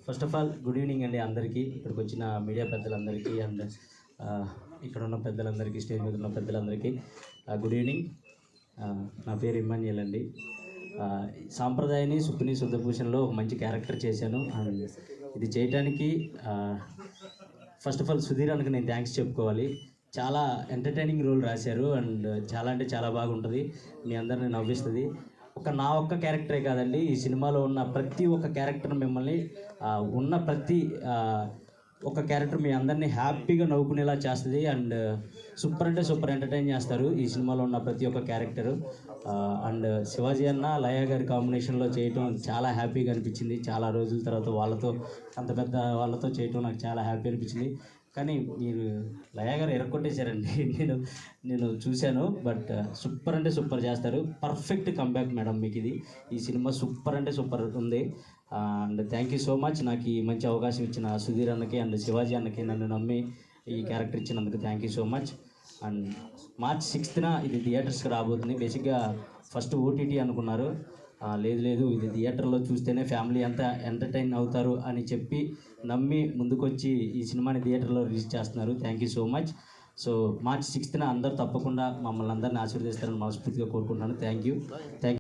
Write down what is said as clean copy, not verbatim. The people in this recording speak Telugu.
First of all good evening అండి అందరికీ, ఇక్కడికి వచ్చిన మీడియా పెద్దలందరికీ అండ్ ఇక్కడ ఉన్న పెద్దలందరికీ, స్టేజ్ మీద ఉన్న పెద్దలందరికీ గుడ్ ఈవినింగ్. నా పేరు ఇమ్మాన్యుయల్ అండి. సాంప్రదాయని సుప్పిని శుద్ధభూషణ్లో ఒక మంచి క్యారెక్టర్ చేశాను. అండ్ ఇది చేయడానికి ఫస్ట్ ఆఫ్ ఆల్ సుధీర్ అన్నకి నేను థ్యాంక్స్ చెప్పుకోవాలి. చాలా ఎంటర్టైనింగ్ రోల్ రాశారు అండ్ చాలా అంటే చాలా బాగుంటుంది, మీ అందరిని నవ్విస్తుంది. నా ఒక్క క్యారెక్టరే కాదండి, ఈ సినిమాలో ఉన్న ప్రతి ఒక్క క్యారెక్టర్ మిమ్మల్ని ఉన్న ప్రతి ఒక క్యారెక్టర్ మీ అందరినీ హ్యాపీగా నవ్వుకునేలా చేస్తుంది అండ్ సూపర్ అంటే సూపర్ ఎంటర్టైన్ చేస్తారు ఈ సినిమాలో ఉన్న ప్రతి ఒక్క క్యారెక్టరు. అండ్ శివాజీ అన్న లయ గారి కాంబినేషన్లో చేయటం చాలా హ్యాపీగా అనిపించింది. చాలా రోజుల తర్వాత వాళ్ళతో, అంత పెద్ద వాళ్ళతో చేయటం నాకు చాలా హ్యాపీ అనిపించింది. కానీ మీరు లయ గారు ఎరగొట్టేశారండి. నేను చూశాను, బట్ సూపర్ అంటే సూపర్ చేస్తారు. పర్ఫెక్ట్ కంబ్యాక్ మేడం మీకు ఇది. ఈ సినిమా సూపర్ అంటే సూపర్ ఉంది. And thank you so much నాకు ఈ మంచి అవకాశం ఇచ్చిన సుధీర్ అన్నకి అండ్ శివాజీ అన్నకి, నన్ను నమ్మి ఈ క్యారెక్టర్ ఇచ్చినందుకు thank you so much. And March 6th ఇది థియేటర్స్కి రాబోతుంది. బేసిక్గా ఫస్ట్ ఓటీటీ అనుకున్నారు, లేదు ఇది థియేటర్లో చూస్తేనే ఫ్యామిలీ అంతా ఎంటర్టైన్ అవుతారు అని చెప్పి నమ్మి ముందుకొచ్చి ఈ సినిమాని థియేటర్లో రిలీజ్ చేస్తున్నారు. Thank you so much. So March 6th అందరూ తప్పకుండా మమ్మల్ని అందరిని ఆశీర్వదిస్తారని మనస్ఫూర్తిగా కోరుకుంటున్నాను. Thank you.